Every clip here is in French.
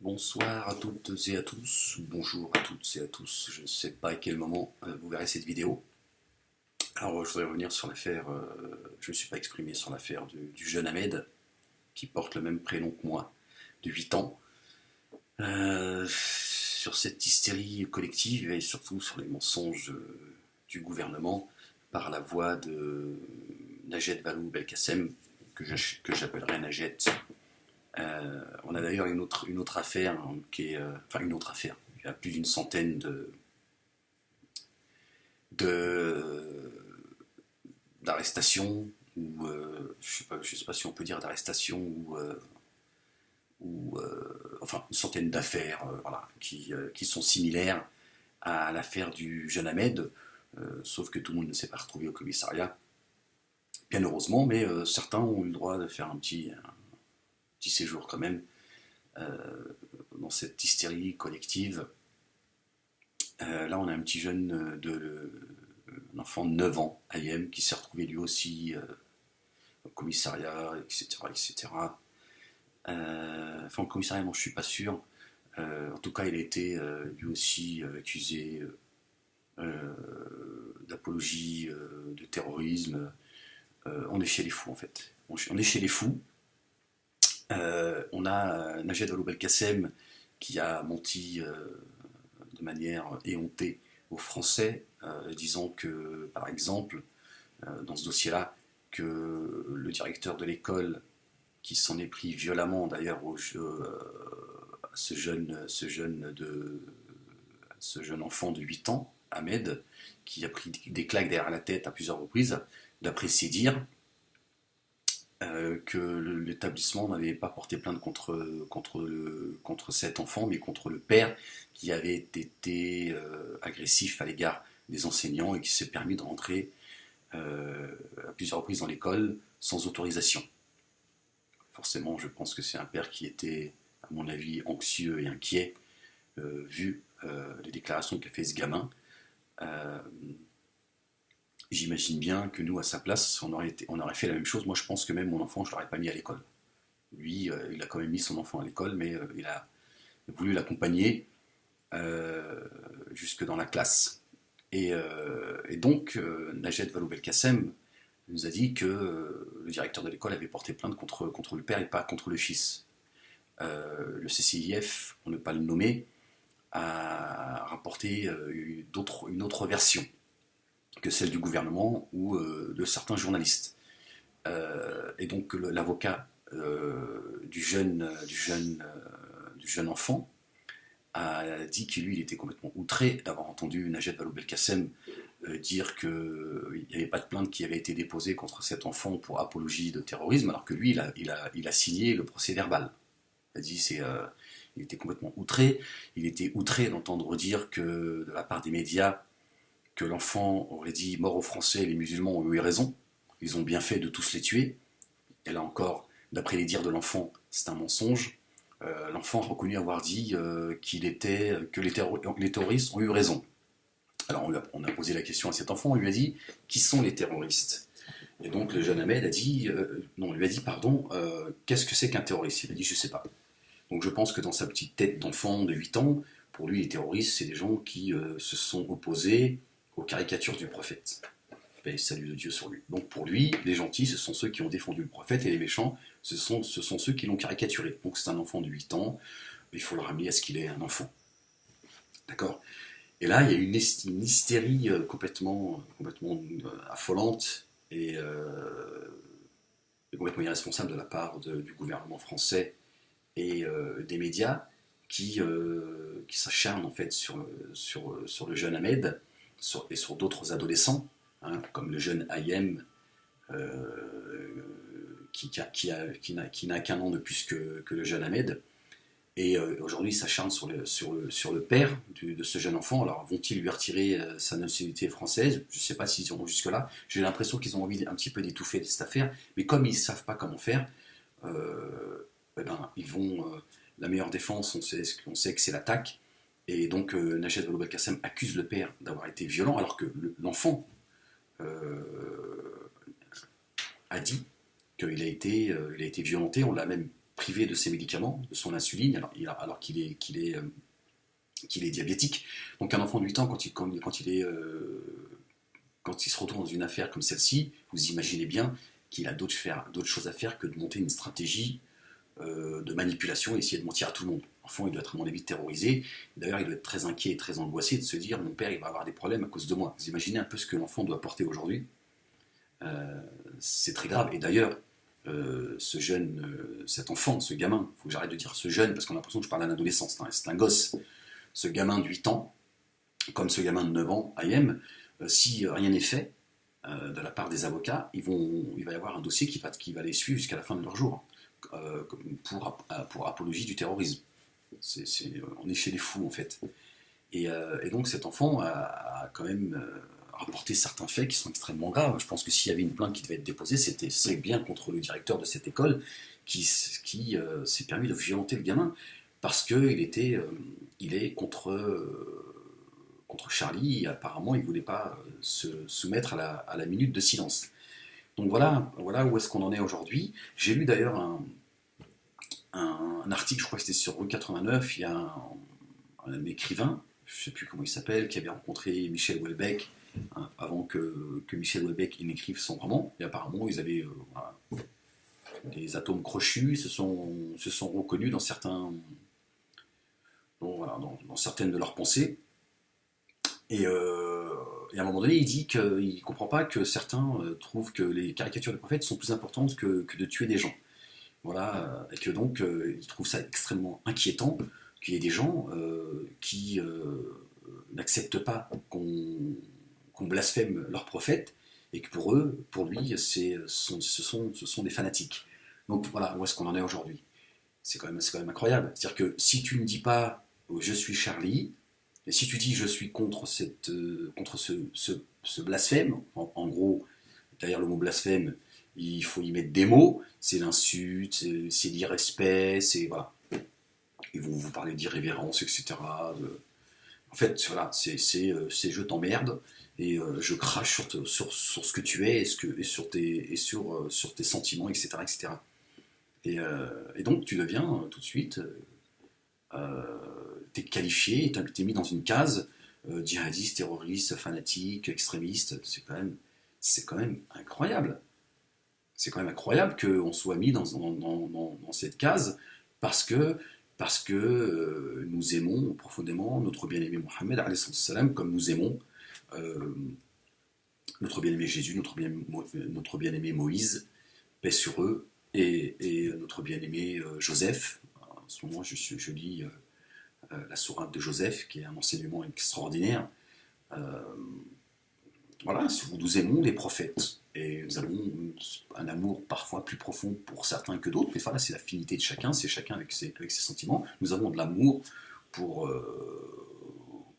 Bonsoir à toutes et à tous, ou bonjour à toutes et à tous, je ne sais pas à quel moment vous verrez cette vidéo. Alors je voudrais revenir sur l'affaire, je ne me suis pas exprimé sur l'affaire du jeune Ahmed, qui porte le même prénom que moi, de 8 ans, sur cette hystérie collective et surtout sur les mensonges du gouvernement par la voix de Najed Vallaud-Belkacem, que j'appellerai Najed. On a d'ailleurs une autre affaire qui est, enfin une autre affaire. Il y a plus d'une centaine de d'arrestations ou je sais pas si on peut dire d'arrestations enfin une centaine d'affaires, voilà, qui sont similaires à l'affaire du jeune Ahmed, sauf que tout le monde ne s'est pas retrouvé au commissariat, bien heureusement, mais certains ont eu le droit de faire un petit séjour quand même dans cette hystérie collective. Là, on a un petit jeune, un enfant de 9 ans, Ayem, qui s'est retrouvé lui aussi au commissariat, etc. etc. Enfin, au commissariat, moi, je suis pas sûr. En tout cas, il a été lui aussi accusé d'apologie, de terrorisme. On est chez les fous, en fait. On est chez les fous. On a Najed Vallaud-Belkacem qui a menti de manière éhontée aux Français, disant que, par exemple, dans ce dossier-là, que le directeur de l'école, qui s'en est pris violemment d'ailleurs à ce jeune enfant de 8 ans, Ahmed, qui a pris des claques derrière la tête à plusieurs reprises, d'après ses dires, que l'établissement n'avait pas porté plainte contre cet enfant, mais contre le père qui avait été agressif à l'égard des enseignants et qui s'est permis de rentrer à plusieurs reprises dans l'école sans autorisation. Forcément, je pense que c'est un père qui était, à mon avis, anxieux et inquiet, vu les déclarations qu'a fait ce gamin. Euh, J'imagine bien que nous, à sa place, on aurait fait la même chose. Moi, je pense que même mon enfant, je ne l'aurais pas mis à l'école. Lui, il a quand même mis son enfant à l'école, mais il a voulu l'accompagner jusque dans la classe. Et donc, Najed Vallaud-Belkacem nous a dit que le directeur de l'école avait porté plainte contre le père et pas contre le fils. Le CCIF, pour ne pas le nommer, a rapporté une autre version que celle du gouvernement ou de certains journalistes. Et donc l'avocat du jeune enfant a dit que lui, il était complètement outré d'avoir entendu Najed Vallaud-Belkacem dire qu'il n'y avait pas de plainte qui avait été déposée contre cet enfant pour apologie de terrorisme, alors que lui, il a signé le procès verbal. Il a dit il était complètement outré. Il était outré d'entendre dire que, de la part des médias, que l'enfant aurait dit mort aux Français, les musulmans ont eu raison. Ils ont bien fait de tous les tuer. Et là encore, d'après les dires de l'enfant, c'est un mensonge. L'enfant a reconnu avoir dit que les terroristes ont eu raison. Alors on a posé la question à cet enfant, on lui a dit qui sont les terroristes. Et donc le jeune Ahmed a dit non, on lui a dit pardon, qu'est-ce que c'est qu'un terroriste? Il a dit je sais pas. Donc je pense que dans sa petite tête d'enfant de 8 ans, pour lui les terroristes c'est des gens qui se sont opposés aux caricatures du prophète. Paix et salut de Dieu sur lui. Donc pour lui, les gentils, ce sont ceux qui ont défendu le prophète, et les méchants, ce sont ceux qui l'ont caricaturé. Donc c'est un enfant de 8 ans, il faut le ramener à ce qu'il est, un enfant. D'accord? Et là, il y a une hystérie complètement affolante et complètement irresponsable de la part du gouvernement français et des médias qui s'acharnent en fait sur le jeune Ahmed et sur d'autres adolescents, hein, comme le jeune Ayem, qui n'a qu'un an de plus que le jeune Ahmed. Et aujourd'hui, ils s'acharnent sur le père de ce jeune enfant. Alors, vont-ils lui retirer sa nationalité française? Je ne sais pas s'ils iront jusque-là. J'ai l'impression qu'ils ont envie un petit peu d'étouffer cette affaire. Mais comme ils ne savent pas comment faire, eh ben, ils vont. La meilleure défense, on sait que c'est l'attaque. Et donc, Najed Vallaud-Belkacem accuse le père d'avoir été violent, alors que l'enfant a dit qu'il a été violenté. On l'a même privé de ses médicaments, de son insuline, alors qu'il est diabétique. Donc un enfant de 8 ans, quand il se retrouve dans une affaire comme celle-ci, vous imaginez bien qu'il a d'autres choses à faire que de monter une stratégie de manipulation et essayer de mentir à tout le monde. L'enfant, il doit être à mon avis terrorisé. D'ailleurs, il doit être très inquiet et très angoissé de se dire mon père, il va avoir des problèmes à cause de moi. Vous imaginez un peu ce que l'enfant doit porter aujourd'hui. C'est très grave. Et d'ailleurs, cet enfant, ce gamin, il faut que j'arrête de dire ce jeune parce qu'on a l'impression que je parle d'un adolescent, c'est un gosse. Ce gamin de 8 ans, comme ce gamin de 9 ans, Ayem, si rien n'est fait de la part des avocats, il va y avoir un dossier qui va les suivre jusqu'à la fin de leur jour pour apologie du terrorisme. On est chez les fous en fait. Et donc cet enfant a quand même rapporté certains faits qui sont extrêmement graves. Je pense que s'il y avait une plainte qui devait être déposée, c'est bien contre le directeur de cette école qui s'est permis de violenter le gamin parce qu'il est contre Charlie, et apparemment il ne voulait pas se soumettre à la minute de silence. Donc voilà où est-ce qu'on en est aujourd'hui. J'ai lu d'ailleurs un article, je crois que c'était sur Rue 89, il y a un écrivain, je ne sais plus comment il s'appelle, qui avait rencontré Michel Houellebecq avant que Michel Houellebecq n'écrive son roman, et apparemment ils avaient des atomes crochus, se sont reconnus dans certaines de leurs pensées. Et à un moment donné, il dit qu'il ne comprend pas que certains trouvent que les caricatures des prophètes sont plus importantes que de tuer des gens. Voilà, et que donc il trouve ça extrêmement inquiétant qu'il y ait des gens qui n'acceptent pas qu'on blasphème leurs prophètes et que pour lui, ce sont des fanatiques. Donc voilà, où est-ce qu'on en est aujourd'hui? C'est quand même incroyable. C'est-à-dire que si tu ne dis pas je suis Charlie, et si tu dis je suis contre ce blasphème, en gros, derrière le mot blasphème, il faut y mettre des mots, c'est l'insulte, c'est l'irrespect, c'est voilà. Ils vont vous parler d'irrévérence, etc. En fait, voilà, c'est je t'emmerde et je crache sur ce que tu es et sur tes sentiments, etc. etc. Et donc tu deviens tout de suite, t'es qualifié, t'es mis dans une case djihadiste, terroriste, fanatique, extrémiste. C'est quand même incroyable. C'est quand même incroyable qu'on soit mis dans cette case parce que nous aimons profondément notre bien-aimé Mohammed, comme nous aimons notre bien-aimé Jésus, notre bien-aimé Moïse, paix sur eux, et notre bien-aimé Joseph. En ce moment, je lis la sourate de Joseph, qui est un enseignement extraordinaire. Voilà, nous aimons les prophètes. Et nous avons un amour parfois plus profond pour certains que d'autres, mais voilà, c'est l'affinité de chacun, c'est chacun avec ses sentiments. Nous avons de l'amour pour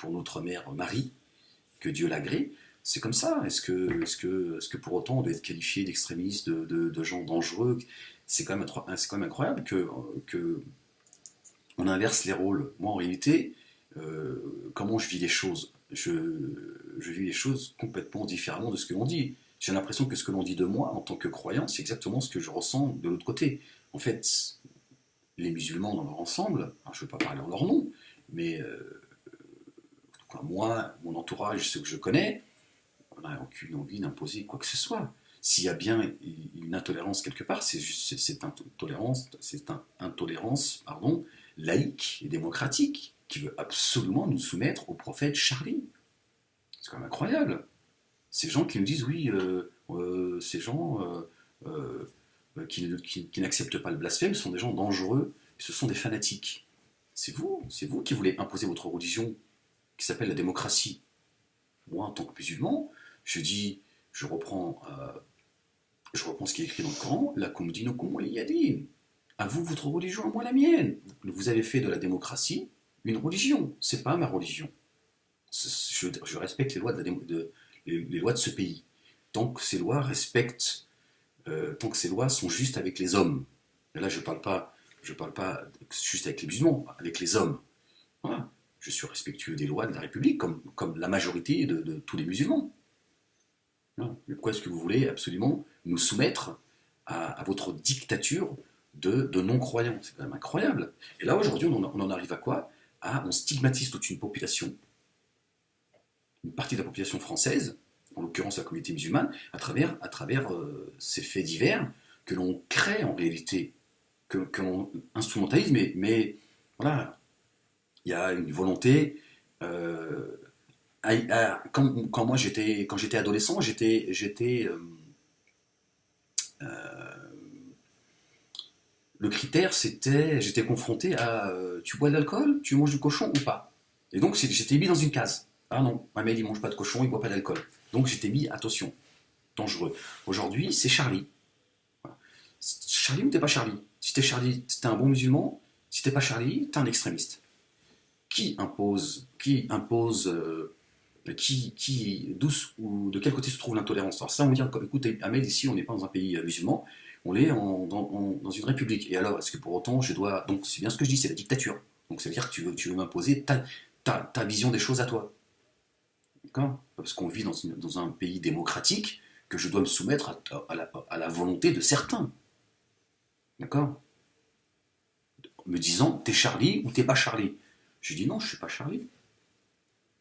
notre mère Marie, que Dieu l'agrée. C'est comme ça. Est-ce que pour autant on doit être qualifié d'extrémiste, de gens dangereux? C'est quand même incroyable que on inverse les rôles. Moi, en réalité, comment je vis les choses? Je vis les choses complètement différemment de ce que l'on dit. J'ai l'impression que ce que l'on dit de moi, en tant que croyant, c'est exactement ce que je ressens de l'autre côté. En fait, les musulmans dans leur ensemble, alors je ne vais pas parler en leur nom, mais en tout cas, moi, mon entourage, ceux que je connais, on n'a aucune envie d'imposer quoi que ce soit. S'il y a bien une intolérance quelque part, c'est intolérance, laïque et démocratique, qui veut absolument nous soumettre au prophète Charlie. C'est quand même incroyable. Ces gens qui nous disent oui, ces gens qui n'acceptent pas le blasphème sont des gens dangereux, ce sont des fanatiques. C'est vous qui voulez imposer votre religion qui s'appelle la démocratie. Moi, en tant que musulman, je reprends ce qui est écrit dans le Coran, lakum dinukum waliya din. À vous votre religion, à moi la mienne. Vous avez fait de la démocratie une religion. C'est pas ma religion. Je respecte les lois les lois de ce pays. Tant que ces lois tant que ces lois sont justes avec les hommes. Et là, je parle pas juste avec les musulmans, avec les hommes. Voilà. Je suis respectueux des lois de la République, comme la majorité de tous les musulmans. Voilà. Mais pourquoi est-ce que vous voulez absolument nous soumettre à votre dictature de non-croyants. C'est quand même incroyable. Et là, aujourd'hui, on en arrive à quoi? On stigmatise toute une population, une partie de la population française, en l'occurrence la communauté musulmane, à travers ces faits divers que l'on crée en réalité, que l'on instrumentalise, mais voilà, il y a une volonté. Quand j'étais adolescent, le critère c'était, j'étais confronté à tu bois de l'alcool, tu manges du cochon ou pas. Et donc j'étais mis dans une case. Ah non, Ahmed il mange pas de cochon, il boit pas d'alcool. Donc j'étais mis, attention, dangereux. Aujourd'hui, c'est Charlie. Voilà. Charlie ou t'es pas Charlie? Si t'es Charlie, t'es un bon musulman. Si t'es pas Charlie, t'es un extrémiste. D'où ou de quel côté se trouve l'intolérance? Alors ça, on va dire, écoute, Ahmed, ici, on n'est pas dans un pays musulman, on est dans une république. Et alors, est-ce que pour autant, je dois... Donc c'est bien ce que je dis, c'est la dictature. Donc ça veut dire que tu veux m'imposer ta vision des choses à toi. D'accord? Parce qu'on vit dans un pays démocratique, que je dois me soumettre à la volonté de certains. D'accord? Me disant, t'es Charlie ou t'es pas Charlie. Je dis non, je suis pas Charlie.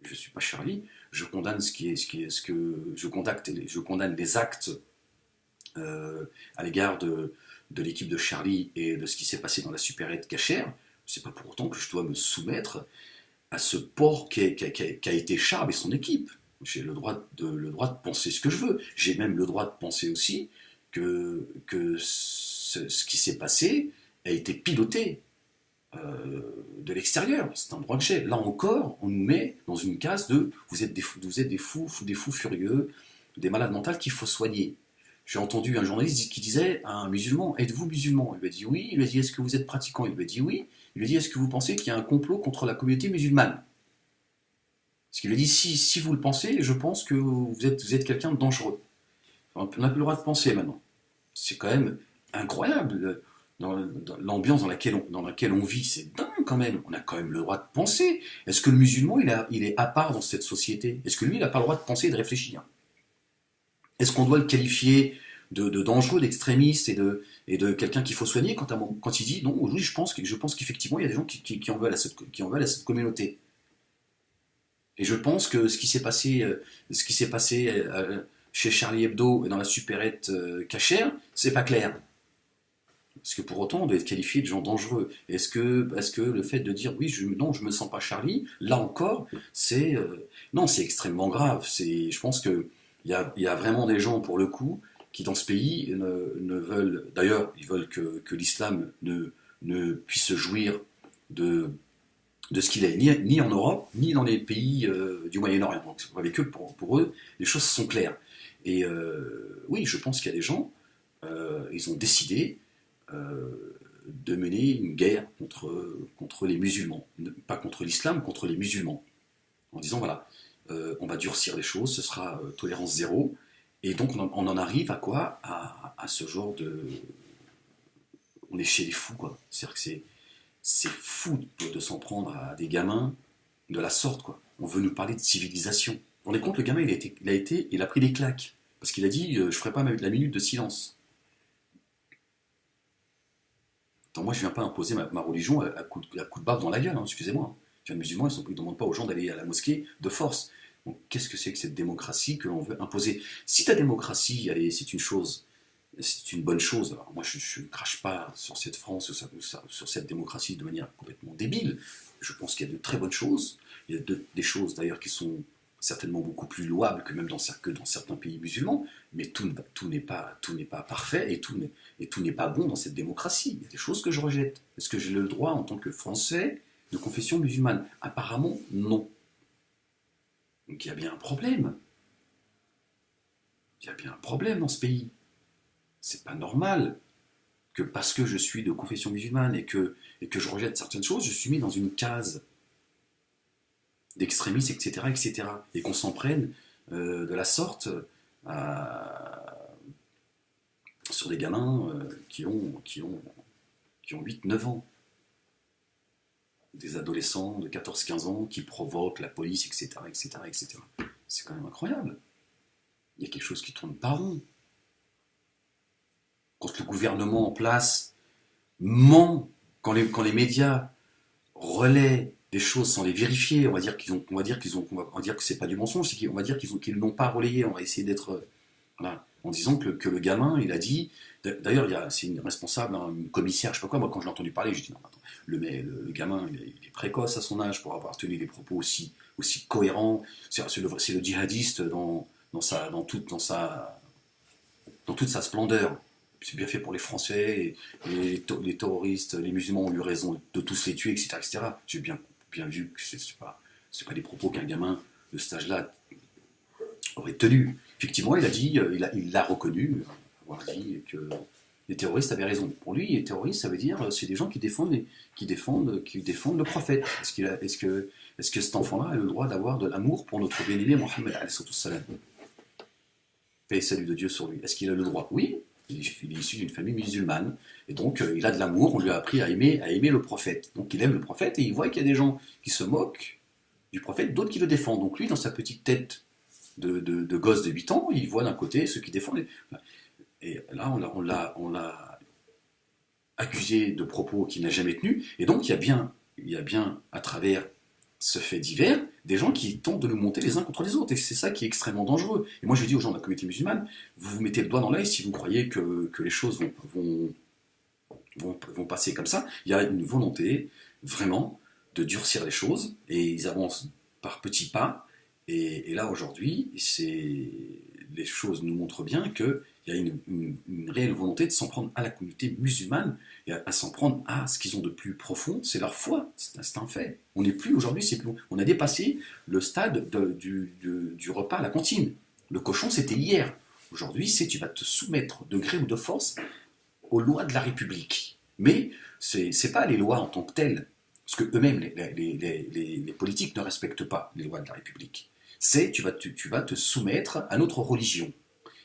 Je suis pas Charlie. Je condamne je condamne les actes à l'égard de l'équipe de Charlie et de ce qui s'est passé dans la supérette cachère. C'est pas pour autant que je dois me soumettre à ce porc qu'a été Charles et son équipe. J'ai le droit de penser ce que je veux. J'ai même le droit de penser aussi que ce qui s'est passé a été piloté de l'extérieur. C'est un droit que j'ai. Là encore, on nous met dans une case de vous êtes des fous furieux, des malades mentales qu'il faut soigner. J'ai entendu un journaliste qui disait à un musulman, êtes-vous musulman? Il lui a dit oui. Il lui a dit, est-ce que vous êtes pratiquant? Il lui a dit oui. Il lui a dit, est-ce que vous pensez qu'il y a un complot contre la communauté musulmane? Parce qu'il lui a dit, si vous le pensez, je pense que vous êtes quelqu'un de dangereux. On n'a plus le droit de penser maintenant. C'est quand même incroyable. Dans l'ambiance dans laquelle on vit, c'est dingue quand même. On a quand même le droit de penser. Est-ce que le musulman, il est à part dans cette société? Est-ce que lui, il n'a pas le droit de penser et de réfléchir? Est-ce qu'on doit le qualifier de dangereux, d'extrémiste et de quelqu'un qu'il faut soigner quand il dit non, oui, je pense qu'effectivement, il y a des gens qui en veulent à cette communauté. Et je pense que ce qui s'est passé chez Charlie Hebdo et dans la supérette cachère, c'est pas clair. Parce que pour autant, on doit être qualifié de gens dangereux. Est-ce que le fait de dire oui, non, je me sens pas Charlie, là encore, non, c'est extrêmement grave. Je pense que il y a vraiment des gens, pour le coup, qui dans ce pays ne veulent, d'ailleurs, ils veulent que l'islam ne puisse jouir de ce qu'il est, ni en Europe, ni dans les pays du Moyen-Orient. Donc avec eux, pour eux, les choses sont claires. Et oui, je pense qu'il y a des gens, ils ont décidé de mener une guerre contre les musulmans. Pas contre l'islam, contre les musulmans. En disant, voilà, on va durcir les choses, ce sera tolérance zéro. Et donc on en arrive à quoi? À ce genre de... On est chez les fous, quoi. C'est-à-dire que c'est fou de s'en prendre à des gamins de la sorte, quoi. On veut nous parler de civilisation. Vous vous rendez compte, le gamin, il a pris des claques. Parce qu'il a dit, je ferai pas la minute de silence. Attends, moi, je viens pas imposer ma religion à coup de baffe dans la gueule, hein, excusez-moi. Les musulmans, ils ne demandent pas aux gens d'aller à la mosquée de force. Donc, qu'est-ce que c'est que cette démocratie que l'on veut imposer? Si ta démocratie, allez, c'est une bonne chose. Alors, moi, je ne crache pas sur cette France, sur cette démocratie de manière complètement débile. Je pense qu'il y a de très bonnes choses. Il y a des choses, d'ailleurs, qui sont certainement beaucoup plus louables que même dans certains pays musulmans, mais tout n'est pas parfait et tout n'est pas bon dans cette démocratie. Il y a des choses que je rejette. Est-ce que j'ai le droit, en tant que Français, de confession musulmane? Apparemment, non. Donc il y a bien un problème. Il y a bien un problème dans ce pays. C'est pas normal que parce que je suis de confession musulmane et que je rejette certaines choses, je suis mis dans une case d'extrémistes, etc., etc. Et qu'on s'en prenne de la sorte sur des gamins qui ont 8, 9 ans. Des adolescents de 14, 15 ans qui provoquent la police, etc., etc., etc. C'est quand même incroyable. Il y a quelque chose qui tourne pas rond. Quand le gouvernement en place ment, quand les médias relaient des choses sans les vérifier, on va dire que c'est pas du mensonge, on va dire qu'ils ne l'ont pas relayé, on va essayer d'être, voilà, en disant que le gamin, il a dit, d'ailleurs, c'est une responsable, hein, une commissaire, je sais pas quoi, moi quand je l'ai entendu parler, je dis non, attends, le gamin, il est précoce à son âge pour avoir tenu des propos aussi cohérents, c'est le djihadiste dans toute sa splendeur. C'est bien fait pour les Français, les terroristes, les musulmans ont eu raison de tous les tuer, etc. etc. J'ai bien vu que c'est pas des propos qu'un gamin de cet âge-là aurait tenu. Effectivement, il a dit, il l'a reconnu, avoir dit que les terroristes avaient raison. Pour lui, les terroristes, ça veut dire c'est des gens qui défendent le prophète. Est-ce que cet enfant-là a le droit d'avoir de l'amour pour notre bien-aimé Mohammed alayhi salam? Paix et salut de Dieu sur lui. Est-ce qu'il a le droit? Oui. Il est issu d'une famille musulmane. Et donc, il a de l'amour. On lui a appris à aimer le prophète. Donc, il aime le prophète et il voit qu'il y a des gens qui se moquent du prophète, d'autres qui le défendent. Donc, lui, dans sa petite tête de gosse de 8 ans, il voit d'un côté ceux qui défendent. Et là, on l'a accusé de propos qu'il n'a jamais tenus. Et donc, il y a bien, à travers ce fait divers, des gens qui tentent de nous monter les uns contre les autres. Et c'est ça qui est extrêmement dangereux. Et moi, je dis aux gens de la communauté musulmane, vous vous mettez le doigt dans l'œil si vous croyez que les choses vont passer comme ça. Il y a une volonté, vraiment, de durcir les choses. Et ils avancent par petits pas. Et là, aujourd'hui, les choses nous montrent bien qu'il y a une réelle volonté de s'en prendre à la communauté musulmane et à s'en prendre à ce qu'ils ont de plus profond, c'est leur foi, c'est un fait. On n'est plus aujourd'hui, on a dépassé le stade du repas à la cantine. Le cochon, c'était hier. Aujourd'hui, c'est tu vas te soumettre de gré ou de force aux lois de la République. Mais c'est pas les lois en tant que telles, parce que eux-mêmes, les politiques ne respectent pas les lois de la République. C'est tu vas te soumettre à notre religion.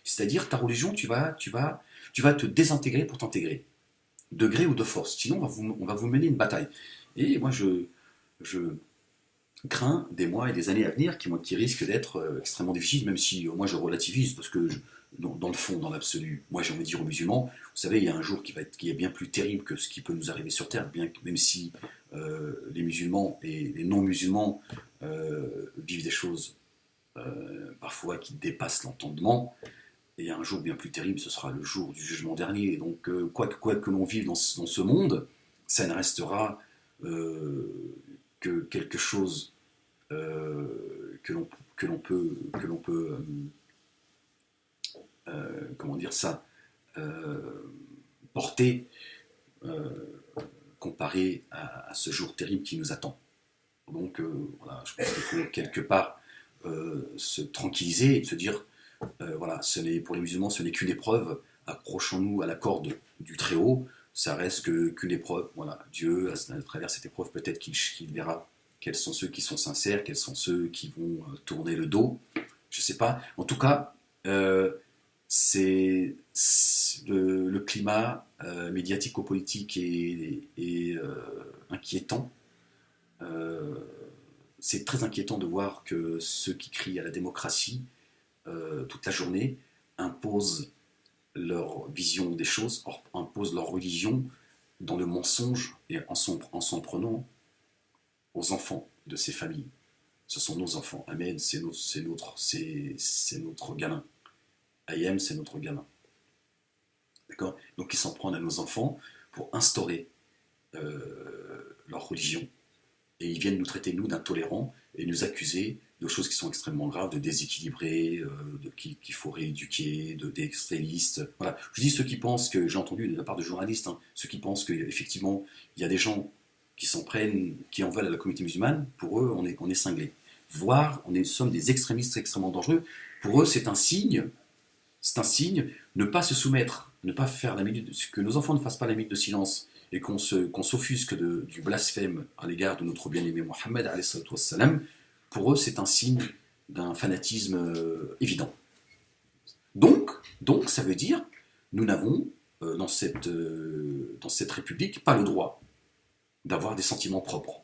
C'est-à-dire ta religion, tu vas te désintégrer pour t'intégrer, de gré ou de force. Sinon, on va vous mener une bataille. Et moi, je crains des mois et des années à venir qui risquent d'être extrêmement difficiles, même si moi je relativise, parce que dans le fond, dans l'absolu, moi j'ai envie de dire aux musulmans, vous savez, il y a un jour qui est bien plus terrible que ce qui peut nous arriver sur Terre, même si les musulmans et les non-musulmans vivent des choses parfois qui dépassent l'entendement. Et il y a un jour bien plus terrible, ce sera le jour du jugement dernier. Et donc, quoi que l'on vive dans ce monde, ça ne restera que quelque chose que l'on peut comment dire ça, porter comparé à ce jour terrible qui nous attend. Donc, voilà, je pense qu'il faut quelque part se tranquilliser et de se dire voilà, pour les musulmans, ce n'est qu'une épreuve. Accrochons-nous à la corde du Très-Haut. Ça reste qu'une épreuve. Voilà, Dieu, à travers cette épreuve, peut-être qu'il verra quels sont ceux qui sont sincères, quels sont ceux qui vont tourner le dos. Je ne sais pas. En tout cas, c'est le climat médiatico-politique est inquiétant. C'est très inquiétant de voir que ceux qui crient à la démocratie toute la journée, imposent leur vision des choses, imposent leur religion dans le mensonge et en s'en prenant aux enfants de ces familles. Ce sont nos enfants. Ahmed, c'est notre gamin. Ayem, c'est notre gamin. D'accord? Donc ils s'en prennent à nos enfants pour instaurer leur religion. Et ils viennent nous traiter, nous, d'intolérants et nous accuser de choses qui sont extrêmement graves, de déséquilibrés, qu'il faut rééduquer, d'extrémistes. Voilà. Je dis ceux qui pensent que, j'ai entendu de la part de journalistes, hein, ceux qui pensent qu'effectivement, il y a des gens qui s'en prennent, qui en veulent à la communauté musulmane, pour eux, on est cinglés. Voire, sommes des extrémistes extrêmement dangereux. Pour eux, c'est un signe, ne pas se soumettre, ne pas faire que nos enfants ne fassent pas la minute de silence et qu'on s'offusque du blasphème à l'égard de notre bien-aimé Mohammed, pour eux, c'est un signe d'un fanatisme évident. Donc, ça veut dire, nous n'avons, dans cette République, pas le droit d'avoir des sentiments propres.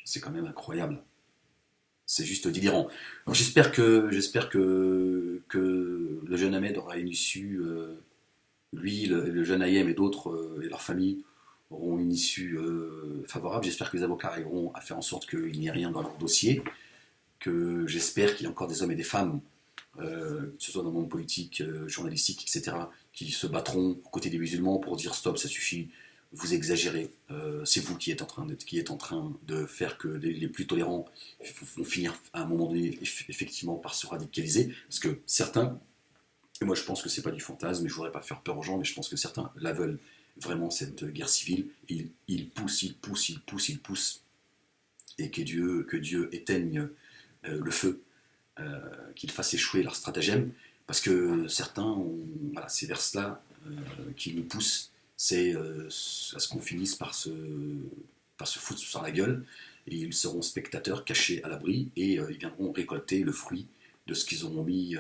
C'est quand même incroyable. C'est juste délirant. Alors, j'espère que le jeune Ahmed aura une issue lui, le jeune Ayem et d'autres, et leur famille, auront une issue favorable. J'espère que les avocats arriveront à faire en sorte qu'il n'y ait rien dans leur dossier, que j'espère qu'il y a encore des hommes et des femmes, que ce soit dans le monde politique, journalistique, etc., qui se battront aux côtés des musulmans pour dire stop, ça suffit, vous exagérez, c'est vous qui êtes en train de faire que les plus tolérants vont finir à un moment donné effectivement par se radicaliser, parce que certains, et moi je pense que c'est pas du fantasme, et je voudrais pas faire peur aux gens, mais je pense que certains la veulent vraiment cette guerre civile, ils poussent, ils poussent, ils poussent, ils poussent, et que Dieu éteigne le feu, qu'ils fassent échouer leur stratagème, parce que certains ont, voilà, c'est vers cela qui nous poussent, c'est à ce qu'on finisse par se foutre sur la gueule, et ils seront spectateurs cachés à l'abri, et ils viendront récolter le fruit de ce qu'ils auront mis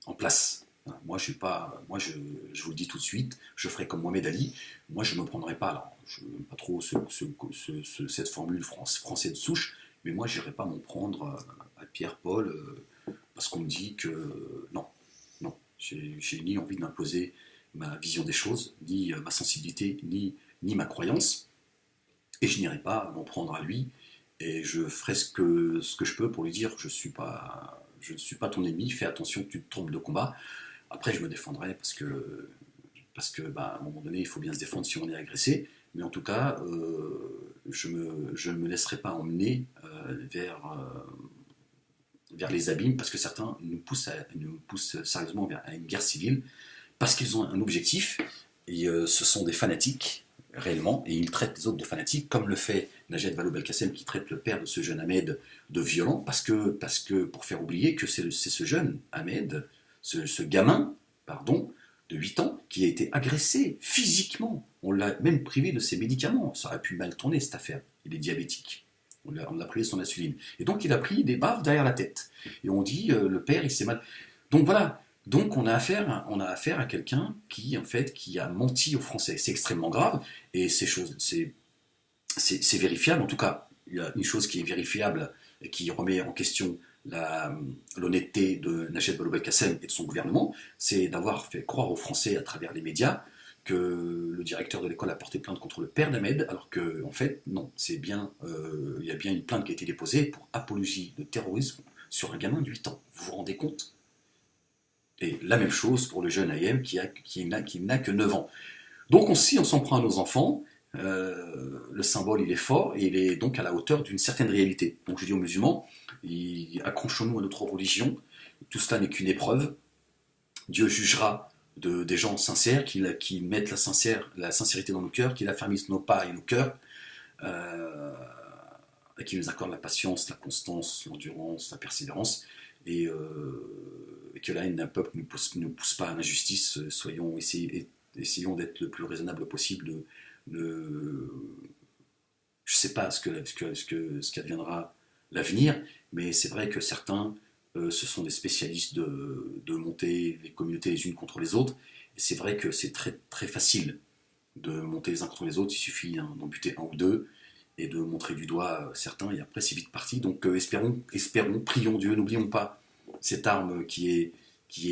en place. Voilà. Moi, je vous le dis tout de suite, je ferai comme Mohamed Ali. Moi, je ne me prendrai pas, alors, je n'aime pas trop cette formule français de souche, mais moi, je n'irai pas m'en prendre à Pierre-Paul parce qu'on me dit que non, non, j'ai ni envie d'imposer ma vision des choses, ni ma sensibilité, ni ma croyance, et je n'irai pas m'en prendre à lui, et je ferai ce que je peux pour lui dire je ne suis pas ton ennemi, fais attention que tu te trompes de combat. Après, je me défendrai parce que bah, à un moment donné, il faut bien se défendre si on est agressé. Mais en tout cas, je ne me laisserai pas emmener vers les abîmes parce que certains nous poussent sérieusement vers une guerre civile parce qu'ils ont un objectif et ce sont des fanatiques réellement et ils traitent les autres de fanatiques comme le fait Najed Vallaud-Belkacem qui traite le père de ce jeune Ahmed de violent parce que pour faire oublier que c'est ce jeune Ahmed, ce gamin, pardon, de 8 ans, qui a été agressé physiquement. On l'a même privé de ses médicaments. Ça aurait pu mal tourner cette affaire. Il est diabétique. On l'a privé de son insuline. Et donc il a pris des baffes derrière la tête. Et on dit, le père, il s'est mal... Donc voilà. Donc on a affaire à quelqu'un qui, en fait, qui a menti aux Français. C'est extrêmement grave. Et c'est vérifiable. En tout cas, il y a une chose qui est vérifiable et qui remet en question l'honnêteté de Najed Vallaud-Belkacem et de son gouvernement, c'est d'avoir fait croire aux Français à travers les médias que le directeur de l'école a porté plainte contre le père d'Ahmed, alors que en fait non, il y a bien une plainte qui a été déposée pour apologie de terrorisme sur un gamin de 8 ans. Vous vous rendez compte? Et la même chose pour le jeune Ayem qui n'a que 9 ans. Donc si on s'en prend à nos enfants, le symbole il est fort et il est donc à la hauteur d'une certaine réalité. Donc je dis aux musulmans, accrochons-nous à notre religion, tout cela n'est qu'une épreuve, Dieu jugera des gens sincères, qui mettent la sincérité dans nos cœurs, qui affermissent nos pas et nos cœurs, et qui nous accordent la patience, la constance, l'endurance, la persévérance, et que la haine d'un peuple ne pousse pas à l'injustice, essayons d'être le plus raisonnable possible, je ne sais pas ce qu'adviendra l'avenir, mais c'est vrai que certains, ce sont des spécialistes de monter les communautés les unes contre les autres, et c'est vrai que c'est très, très facile de monter les uns contre les autres, il suffit d'en buter un ou deux, et de montrer du doigt certains, et après c'est vite parti, donc espérons, prions Dieu, n'oublions pas cette arme qui est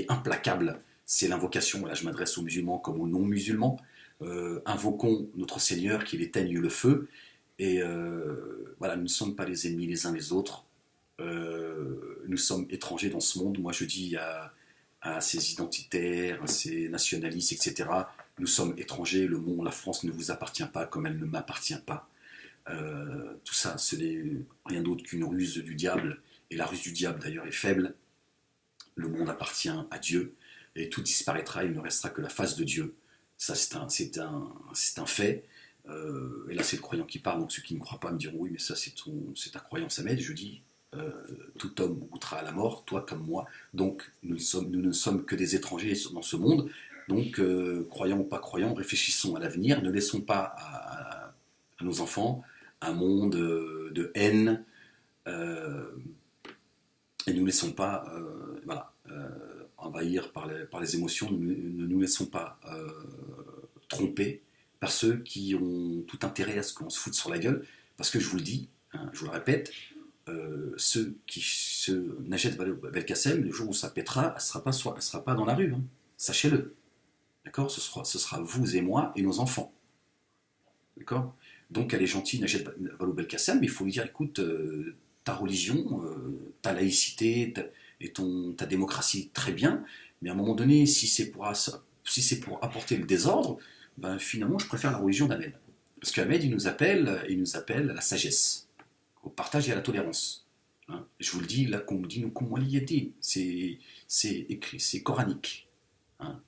implacable, c'est l'invocation, là je m'adresse aux musulmans comme aux non-musulmans, invoquons notre Seigneur qu'il éteigne le feu, et voilà, nous ne sommes pas les ennemis les uns les autres, nous sommes étrangers dans ce monde, moi je dis à ces identitaires, à ces nationalistes, etc., nous sommes étrangers, le monde, la France ne vous appartient pas comme elle ne m'appartient pas. Tout ça, ce n'est rien d'autre qu'une ruse du diable, et la ruse du diable d'ailleurs est faible, le monde appartient à Dieu, et tout disparaîtra, il ne restera que la face de Dieu. Ça, c'est un fait. Et là, c'est le croyant qui parle, donc ceux qui ne croient pas me diront oui, mais ça, c'est ta croyance, Ahmed. Je dis tout homme goûtera à la mort, toi comme moi. Donc, nous ne sommes que des étrangers dans ce monde. Donc, croyants ou pas croyants, réfléchissons à l'avenir. Ne laissons pas à nos enfants un monde de haine. Et ne nous laissons pas envahir par les émotions. Ne nous laissons pas tromper par ceux qui ont tout intérêt à ce qu'on se foute sur la gueule, parce que je vous le dis, hein, je vous le répète, Najed Vallaud-Belkacem, le jour où ça pètera, elle ne sera pas dans la rue, hein, sachez-le. D'accord, ce sera vous et moi et nos enfants. D'accord. Donc elle est gentille, Najat Vallaud-Belkacem, mais il faut lui dire, écoute, ta religion, ta laïcité et ta démocratie, très bien, mais à un moment donné, si c'est pour apporter le désordre, ben, finalement, je préfère la religion d'Ahmed. Parce qu'Ahmed, il nous appelle à la sagesse, au partage et à la tolérance. Hein. Je vous le dis, là, qu'on me dit, c'est écrit, c'est coranique. Hein.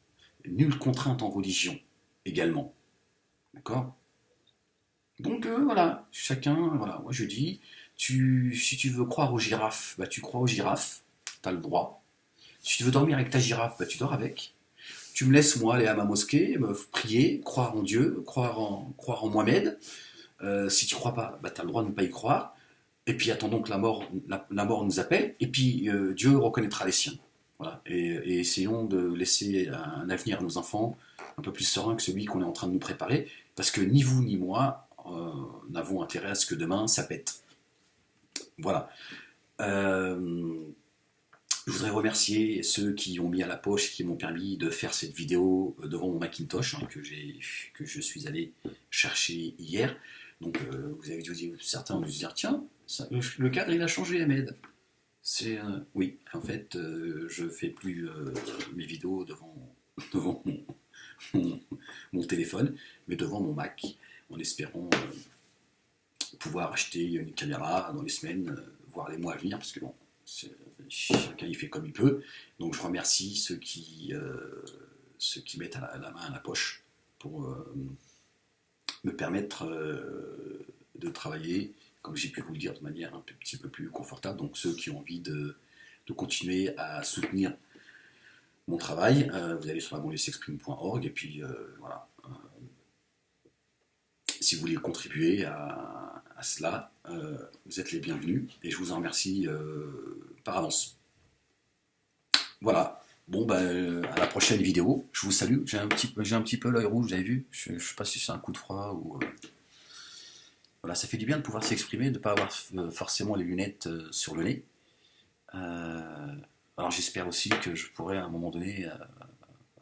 Nulle contrainte en religion, également. D'accord. Donc voilà, chacun, voilà, moi je dis, si tu veux croire aux girafes, bah tu crois aux girafes, t'as le droit. Si tu veux dormir avec ta girafe, bah tu dors avec. Tu me laisses moi aller à ma mosquée, me prier, croire en Dieu, croire en Mohamed. Si tu crois pas, bah t'as le droit de ne pas y croire. Et puis attendons que la mort nous appelle, et puis Dieu reconnaîtra les siens. Voilà. Et essayons de laisser un avenir à nos enfants un peu plus serein que celui qu'on est en train de nous préparer, parce que ni vous ni moi n'avons intérêt à ce que demain ça pète. Voilà. Euh, je voudrais remercier ceux qui ont mis à la poche, qui m'ont permis de faire cette vidéo devant mon Macintosh, hein, que je suis allé chercher hier. Donc vous avez dû, certains ont dû se dire, tiens, le cadre il a changé, Ahmed. Oui, en fait, je fais plus mes vidéos devant mon, mon téléphone, mais devant mon Mac, en espérant pouvoir acheter une caméra dans les semaines, voire les mois à venir, parce que bon, chacun y fait comme il peut. Donc je remercie ceux qui mettent la main à la poche pour me permettre de travailler, comme j'ai pu vous le dire, de manière un petit peu plus confortable. Donc ceux qui ont envie de continuer à soutenir mon travail, vous allez sur labanlieusexprime.org et puis voilà. Si vous voulez contribuer à cela, vous êtes les bienvenus et je vous en remercie par avance. Voilà. Bon, ben, à la prochaine vidéo. Je vous salue. J'ai un petit peu l'œil rouge, vous avez vu. Je ne sais pas si c'est un coup de froid ou. Voilà, ça fait du bien de pouvoir s'exprimer, de ne pas avoir forcément les lunettes sur le nez. Alors j'espère aussi que je pourrai à un moment donné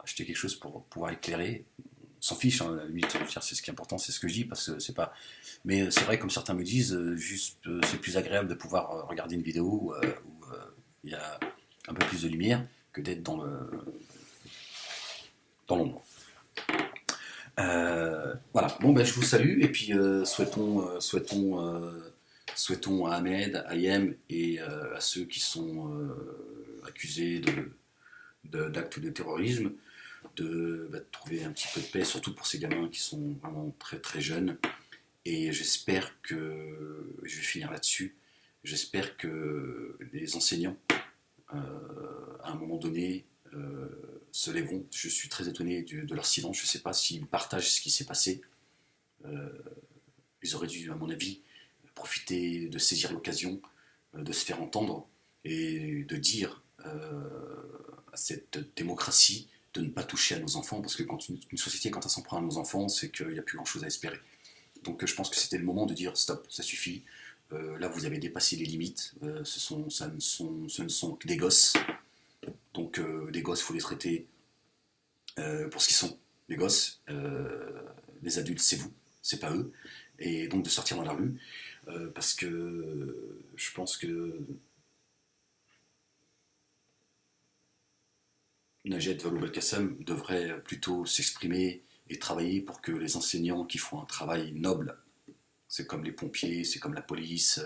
acheter quelque chose pour pouvoir éclairer. On s'en fiche, hein, à la limite, c'est ce qui est important, c'est ce que je dis, parce que c'est pas. Mais c'est vrai, comme certains me disent, c'est plus agréable de pouvoir regarder une vidéo où il y a un peu plus de lumière que d'être dans l'ombre. Voilà, bon ben je vous salue et puis souhaitons à Ahmed, à Ayem et à ceux qui sont accusés d'actes de terrorisme de trouver un petit peu de paix, surtout pour ces gamins qui sont vraiment très très jeunes. Et j'espère que, je vais finir là-dessus, j'espère que les enseignants, à un moment donné, se lèveront. Je suis très étonné de leur silence. Je ne sais pas s'ils partagent ce qui s'est passé. Ils auraient dû, à mon avis, profiter de saisir l'occasion de se faire entendre et de dire à cette démocratie de ne pas toucher à nos enfants, parce que quand une société, quand elle s'en prend à nos enfants, c'est qu'il n'y a plus grand-chose à espérer. Donc je pense que c'était le moment de dire stop, ça suffit. Là, vous avez dépassé les limites. Ce ne sont que des gosses. Donc les gosses, il faut les traiter pour ce qu'ils sont. Les gosses, les adultes, c'est vous, c'est pas eux. Et donc de sortir dans la rue, parce que je pense que Najat Vallaud-Belkacem devrait plutôt s'exprimer et travailler pour que les enseignants qui font un travail noble, c'est comme les pompiers, c'est comme la police,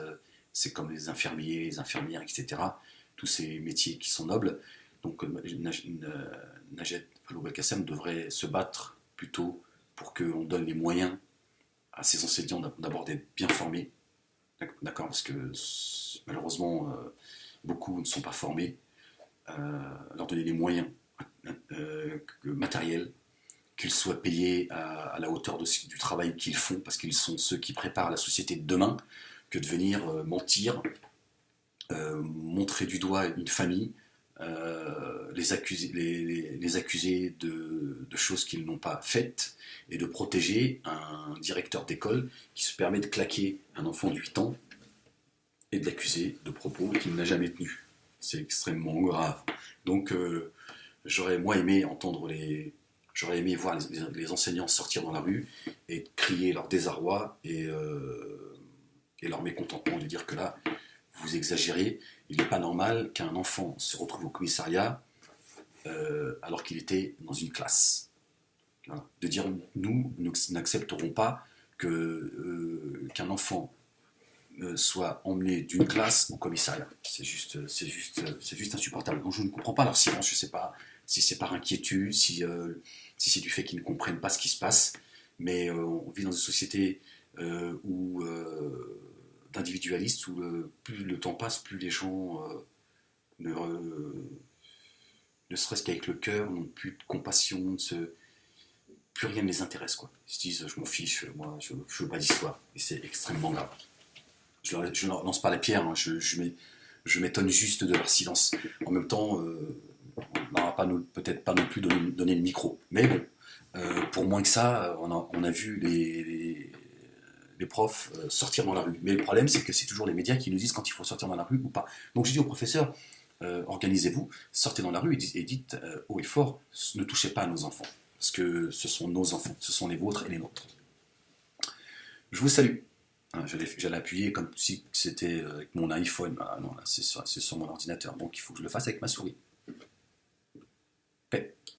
c'est comme les infirmiers, les infirmières, etc., tous ces métiers qui sont nobles, donc Najat Vallaud-Belkacem devrait se battre plutôt pour qu'on donne les moyens à ces enseignants d'abord d'être bien formés, d'accord, parce que malheureusement beaucoup ne sont pas formés, leur donner les moyens matériels, qu'ils soient payés à la hauteur du travail qu'ils font, parce qu'ils sont ceux qui préparent la société de demain, que de venir mentir, montrer du doigt une famille, les accuser de choses qu'ils n'ont pas faites, et de protéger un directeur d'école qui se permet de claquer un enfant de 8 ans et de l'accuser de propos qu'il n'a jamais tenus. C'est extrêmement grave. Donc j'aurais moi aimé entendre J'aurais aimé voir les enseignants sortir dans la rue et crier leur désarroi et leur mécontentement de dire que là, vous exagérez, il n'est pas normal qu'un enfant se retrouve au commissariat alors qu'il était dans une classe. Voilà. De dire, nous n'accepterons pas qu'un enfant soit emmené d'une classe au commissariat. C'est juste insupportable. Donc je ne comprends pas leur silence. Je ne sais pas si c'est par inquiétude, si c'est du fait qu'ils ne comprennent pas ce qui se passe. Mais on vit dans une société d'individualistes où plus le temps passe, plus les gens ne, ne serait-ce qu'avec le cœur, n'ont plus de compassion, plus rien ne les intéresse, quoi. Ils se disent, je m'en fiche, moi, je veux pas d'histoire. Et c'est extrêmement grave. Je ne leur lance pas la pierre, hein, je m'étonne juste de leur silence. En même temps, on n'aura peut-être pas non plus donné le micro. Mais bon, pour moins que ça, on a vu les profs sortir dans la rue. Mais le problème, c'est que c'est toujours les médias qui nous disent quand il faut sortir dans la rue ou pas. Donc je dis aux professeurs, organisez-vous, sortez dans la rue et dites haut et fort, ne touchez pas à nos enfants. Parce que ce sont nos enfants, ce sont les vôtres et les nôtres. Je vous salue. Hein, j'allais appuyer comme si c'était avec mon iPhone. Ah non, là, c'est sur mon ordinateur, donc il faut que je le fasse avec ma souris. Paix.